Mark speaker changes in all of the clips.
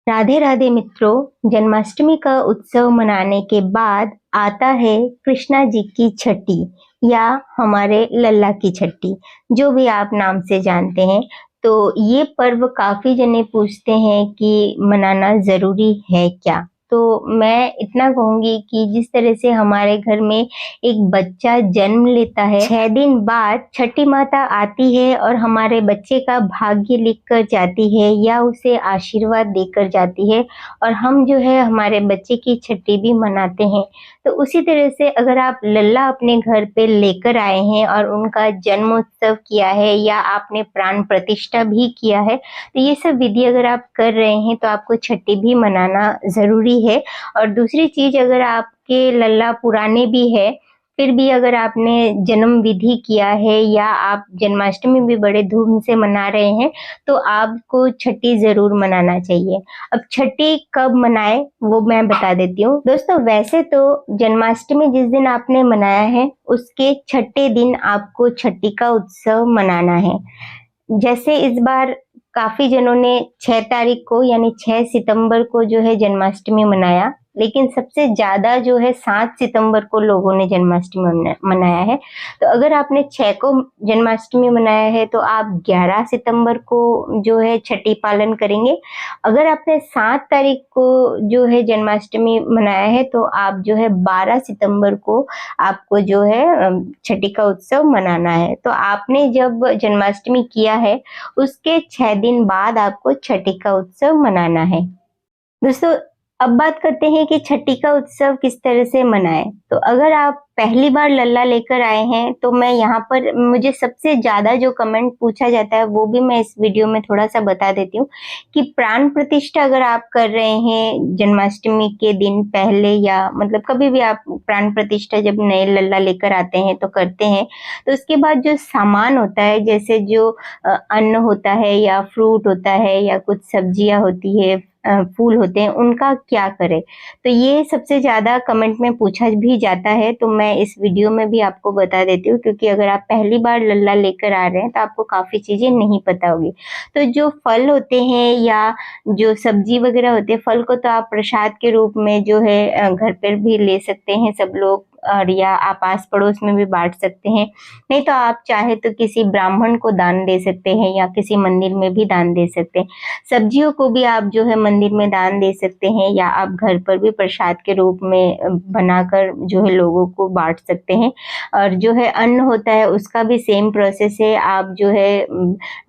Speaker 1: राधे राधे मित्रों, जन्माष्टमी का उत्सव मनाने के बाद आता है कृष्णा जी की छठी या हमारे लल्ला की छठी, जो भी आप नाम से जानते हैं। तो ये पर्व काफी जने पूछते हैं कि मनाना जरूरी है क्या। तो मैं इतना कहूंगी कि जिस तरह से हमारे घर में एक बच्चा जन्म लेता है, 6 दिन बाद छठी माता आती है और हमारे बच्चे का भाग्य लिख कर जाती है या उसे आशीर्वाद देकर जाती है, और हम जो है हमारे बच्चे की छठी भी मनाते हैं। तो उसी तरह से अगर आप लल्ला अपने घर पे लेकर आए हैं और उनका जन्मोत्सव किया है या आपने प्राण प्रतिष्ठा भी किया है, तो ये सब विधि अगर आप कर रहे हैं तो आपको छठी भी मनाना जरूरी है। और दूसरी चीज, अगर आपके लल्ला पुराने भी है, फिर भी अगर आपने जन्म विधि किया है या आप जन्माष्टमी भी बड़े धूम से मना रहे हैं, तो आपको छठी जरूर मनाना चाहिए। अब छठी कब मनाए वो मैं बता देती हूँ दोस्तों। वैसे तो जन्माष्टमी जिस दिन आपने मनाया है उसके छठे दिन आपको छठी का उत्सव मनाना है। जैसे इस बार काफी जनों ने 6 तारीख को यानी 6 सितंबर को जो है जन्माष्टमी मनाया, लेकिन सबसे ज्यादा जो है 7 सितंबर को लोगों ने जन्माष्टमी मनाया है। तो अगर आपने 6 को जन्माष्टमी मनाया है तो आप 11 सितंबर को जो है छठी पालन करेंगे। अगर आपने 7 तारीख को जो है जन्माष्टमी मनाया है तो आप जो है 12 सितंबर को आपको जो है छठी का उत्सव मनाना है। तो आपने जब जन्माष्टमी किया है उसके 6 दिन बाद आपको छठी का उत्सव मनाना है। दोस्तों, अब बात करते हैं कि छठी का उत्सव किस तरह से मनाएं। तो अगर आप पहली बार लल्ला लेकर आए हैं तो मैं यहाँ पर, मुझे सबसे ज्यादा जो कमेंट पूछा जाता है वो भी मैं इस वीडियो में थोड़ा सा बता देती हूँ कि प्राण प्रतिष्ठा अगर आप कर रहे हैं जन्माष्टमी के दिन पहले, या मतलब कभी भी आप प्राण प्रतिष्ठा जब नए लल्ला लेकर आते हैं तो करते हैं, तो उसके बाद जो सामान होता है, जैसे जो अन्न होता है या फ्रूट होता है या कुछ सब्जियां होती है, फूल होते हैं, उनका क्या करें। तो ये सबसे ज्यादा कमेंट में पूछा भी जाता है, तो मैं इस वीडियो में भी आपको बता देती हूँ, क्योंकि अगर आप पहली बार लल्ला लेकर आ रहे हैं तो आपको काफी चीजें नहीं पता होगी। तो जो फल होते हैं या जो सब्जी वगैरह होते हैं, फल को तो आप प्रसाद के रूप में जो है घर पर भी ले सकते हैं सब लोग, और या आप आस पड़ोस में भी बांट सकते हैं। नहीं तो आप चाहे तो किसी ब्राह्मण को दान दे सकते हैं या किसी मंदिर में भी दान दे सकते हैं। सब्जियों को भी आप जो है मंदिर में दान दे सकते हैं, या आप घर पर भी प्रसाद के रूप में बनाकर जो है लोगों को बांट सकते हैं। और जो है अन्न होता है उसका भी सेम प्रोसेस है, आप जो है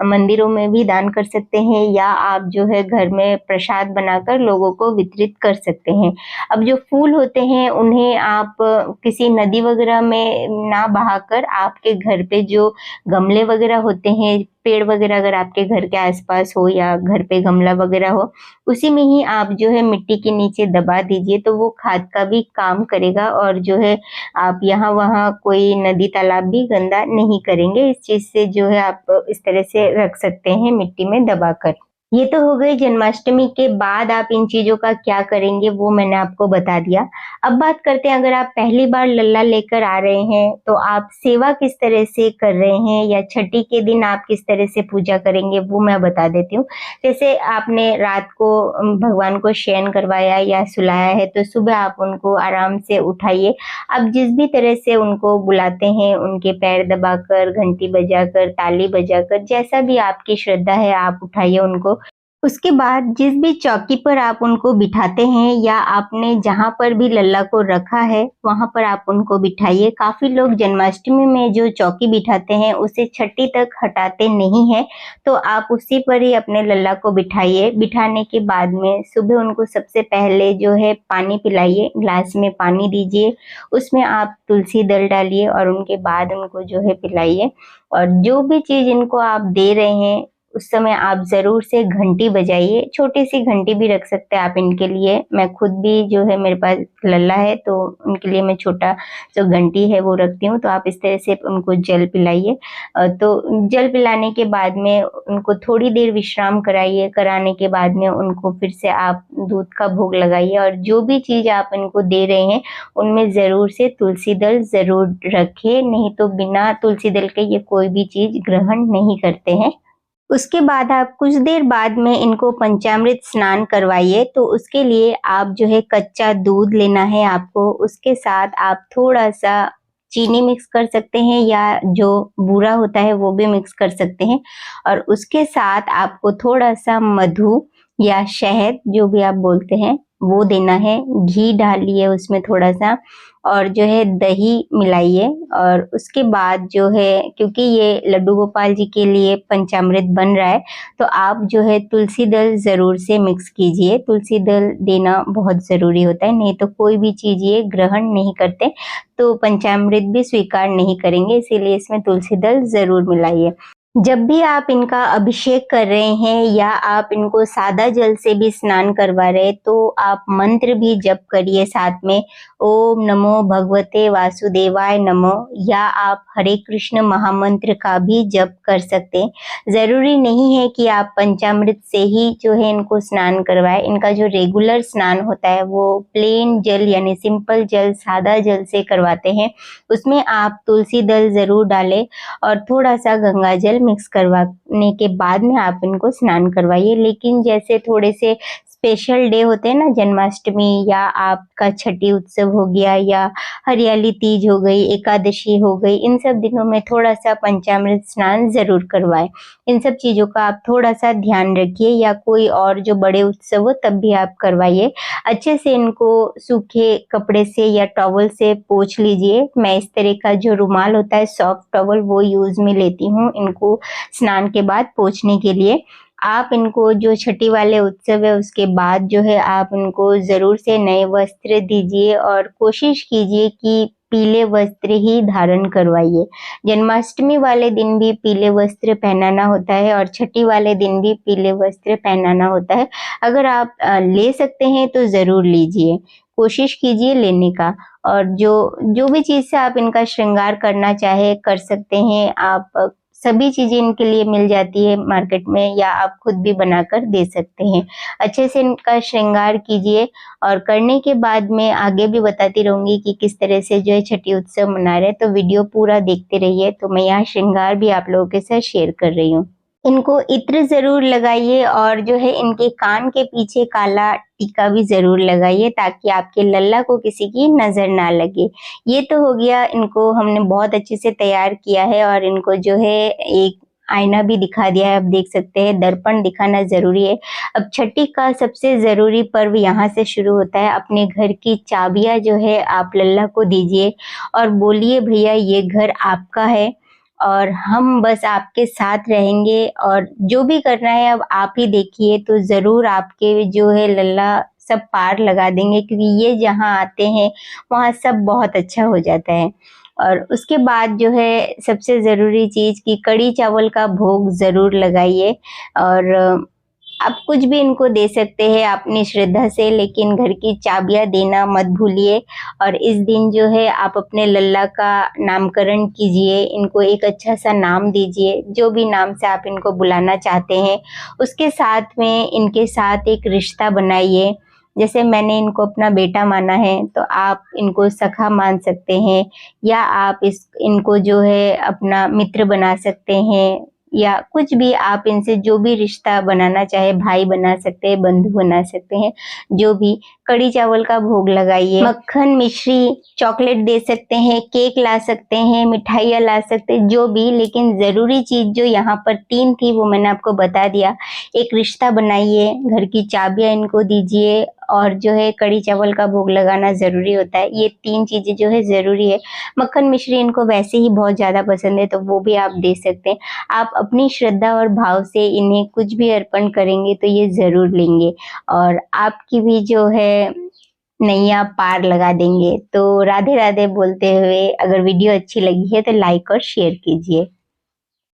Speaker 1: मंदिरों में भी दान कर सकते हैं, या आप जो है घर में प्रसाद बनाकर लोगों को वितरित कर सकते हैं। अब जो फूल होते हैं उन्हें आप किसी नदी वगैरह में ना बहाकर आपके घर पे जो गमले वगैरह होते हैं, पेड़ वगैरह अगर आपके घर के आसपास हो या घर पे गमला वगैरह हो, उसी में ही आप जो है मिट्टी के नीचे दबा दीजिए, तो वो खाद का भी काम करेगा। और जो है आप यहाँ वहाँ कोई नदी तालाब भी गंदा नहीं करेंगे। इस चीज से जो है आप इस तरह से रख सकते हैं मिट्टी में दबाकर। ये तो हो गई जन्माष्टमी के बाद आप इन चीजों का क्या करेंगे वो मैंने आपको बता दिया। अब बात करते हैं, अगर आप पहली बार लल्ला लेकर आ रहे हैं तो आप सेवा किस तरह से कर रहे हैं, या छठी के दिन आप किस तरह से पूजा करेंगे वो मैं बता देती हूँ। जैसे आपने रात को भगवान को शयन करवाया या सुलाया है, तो सुबह आप उनको आराम से उठाइए। आप जिस भी तरह से उनको बुलाते हैं, उनके पैर दबाकर, घंटी बजाकर, ताली बजाकर, जैसा भी आपकी श्रद्धा है आप उठाइए उनको। उसके बाद जिस भी चौकी पर आप उनको बिठाते हैं या आपने जहां पर भी लल्ला को रखा है वहां पर आप उनको बिठाइए। काफी लोग जन्माष्टमी में जो चौकी बिठाते हैं उसे छठी तक हटाते नहीं है, तो आप उसी पर ही अपने लल्ला को बिठाइए। बिठाने के बाद में सुबह उनको सबसे पहले जो है पानी पिलाइए, ग्लास में पानी दीजिए, उसमें आप तुलसी दल डालिए और उनके बाद उनको जो है पिलाइए। और जो भी चीज इनको आप दे रहे हैं उस समय आप जरूर से घंटी बजाइए। छोटी सी घंटी भी रख सकते हैं आप इनके लिए। मैं खुद भी जो है, मेरे पास लल्ला है तो उनके लिए मैं छोटा जो घंटी है वो रखती हूँ। तो आप इस तरह से उनको जल पिलाइए। तो जल पिलाने के बाद में उनको थोड़ी देर विश्राम कराइए। कराने के बाद में उनको फिर से आप दूध का भोग लगाइए, और जो भी चीज आप इनको दे रहे हैं उनमें जरूर से तुलसी दल जरूर रखें, नहीं तो बिना तुलसी दल के ये कोई भी चीज ग्रहण नहीं करते हैं। उसके बाद आप कुछ देर बाद में इनको पंचामृत स्नान करवाइए। तो उसके लिए आप जो है कच्चा दूध लेना है आपको, उसके साथ आप थोड़ा-सा चीनी मिक्स कर सकते हैं या जो बूरा होता है वो भी मिक्स कर सकते हैं और उसके साथ आपको थोड़ा-सा मधु या शहद जो भी आप बोलते हैं वो देना है। घी डालिए उसमें थोड़ा-सा और जो है दही मिलाइए और उसके बाद जो है क्योंकि ये लड्डू गोपाल जी के लिए पंचामृत बन रहा है तो आप जो है तुलसी दल ज़रूर से मिक्स कीजिए। तुलसी दल देना बहुत ज़रूरी होता है, नहीं तो कोई भी चीज़ ये ग्रहण नहीं करते, तो पंचामृत भी स्वीकार नहीं करेंगे, इसीलिए इसमें तुलसी दल ज़रूर मिलाइए। जब भी आप इनका अभिषेक कर रहे हैं या आप इनको सादा जल से भी स्नान करवा रहे हैं तो आप मंत्र भी जप करिए साथ में, ओम नमो भगवते वासुदेवाय नमो, या आप हरे कृष्ण महामंत्र का भी जप कर सकते हैं। ज़रूरी नहीं है कि आप पंचामृत से ही जो है इनको स्नान करवाएं। इनका जो रेगुलर स्नान होता है वो प्लेन जल यानी सिंपल जल सादा जल से करवाते हैं। उसमें आप तुलसी दल ज़रूर डालें और थोड़ा-सा गंगा जल मिक्स करवाने के बाद में आप इनको स्नान करवाइए। लेकिन जैसे थोड़े से स्पेशल डे होते हैं ना, जन्माष्टमी या आपका छठी उत्सव हो गया या हरियाली तीज हो गई, एकादशी हो गई, इन सब दिनों में थोड़ा-सा पंचामृत स्नान ज़रूर करवाएँ। इन सब चीज़ों का आप थोड़ा-सा ध्यान रखिए या कोई और जो बड़े उत्सव हो तब भी आप करवाइए। अच्छे से इनको सूखे कपड़े से या टॉवल से पोंछ लीजिए। मैं इस तरह का जो रुमाल होता है सॉफ्ट टॉवल वो यूज़ में लेती हूँ इनको स्नान के बाद पोंछने के लिए। आप इनको जो छठी वाले उत्सव है उसके बाद जो है आप इनको ज़रूर से नए वस्त्र दीजिए और कोशिश कीजिए कि पीले वस्त्र ही धारण करवाइए। जन्माष्टमी वाले दिन भी पीले वस्त्र पहनाना होता है और छठी वाले दिन भी पीले वस्त्र पहनाना होता है। अगर आप ले सकते हैं तो ज़रूर लीजिए, कोशिश कीजिए लेने का। और जो भी चीज़ से आप इनका श्रृंगार करना चाहे कर सकते हैं आप। सभी चीज़ें इनके लिए मिल जाती है मार्केट में या आप खुद भी बनाकर दे सकते हैं। अच्छे से इनका श्रृंगार कीजिए और करने के बाद मैं आगे भी बताती रहूँगी कि किस तरह से जो है छठी उत्सव मना रहे हैं, तो वीडियो पूरा देखते रहिए। तो मैं यहाँ श्रृंगार भी आप लोगों के साथ शेयर कर रही हूँ। इनको इत्र ज़रूर लगाइए और जो है इनके कान के पीछे काला टीका भी ज़रूर लगाइए ताकि आपके लल्ला को किसी की नज़र ना लगे। ये तो हो गया, इनको हमने बहुत अच्छे से तैयार किया है और इनको जो है एक आईना भी दिखा दिया है, आप देख सकते हैं। दर्पण दिखाना ज़रूरी है। अब छठी का सबसे ज़रूरी पर्व यहाँ से शुरू होता है। अपने घर की चाबियाँ जो है आप लल्ला को दीजिए और बोलिए भैया ये घर आपका है और हम बस आपके साथ रहेंगे और जो भी करना है अब आप ही देखिए। तो ज़रूर आपके जो है लल्ला सब पार लगा देंगे क्योंकि ये जहाँ आते हैं वहाँ सब बहुत अच्छा हो जाता है। और उसके बाद जो है सबसे ज़रूरी चीज़ कि कढ़ी चावल का भोग ज़रूर लगाइए और आप कुछ भी इनको दे सकते हैं अपनी श्रद्धा से, लेकिन घर की चाबियाँ देना मत भूलिए। और इस दिन जो है आप अपने लल्ला का नामकरण कीजिए, इनको एक अच्छा सा नाम दीजिए, जो भी नाम से आप इनको बुलाना चाहते हैं। उसके साथ में इनके साथ एक रिश्ता बनाइए। जैसे मैंने इनको अपना बेटा माना है तो आप इनको सखा मान सकते हैं या आप इनको जो है अपना मित्र बना सकते हैं या कुछ भी आप इनसे जो भी रिश्ता बनाना चाहे, भाई बना सकते हैं, बंधु बना सकते हैं, जो भी। कढ़ी चावल का भोग लगाइए। मक्खन, मिश्री, चॉकलेट दे सकते हैं, केक ला सकते हैं, मिठाइयाँ ला सकते हैं, जो भी। लेकिन ज़रूरी चीज़ जो यहाँ पर 3 थी वो मैंने आपको बता दिया। एक रिश्ता बनाइए, घर की चाबियाँ इनको दीजिए और जो है कढ़ी चावल का भोग लगाना ज़रूरी होता है। ये 3 चीज़ें जो है ज़रूरी है। मक्खन, मिश्री इनको वैसे ही बहुत ज़्यादा पसंद है तो वो भी आप दे सकते हैं। आप अपनी श्रद्धा और भाव से इन्हें कुछ भी अर्पण करेंगे तो ये ज़रूर लेंगे और आपकी भी जो है नैया पार लगा देंगे। तो राधे राधे बोलते हुए अगर वीडियो अच्छी लगी है तो लाइक और शेयर कीजिए।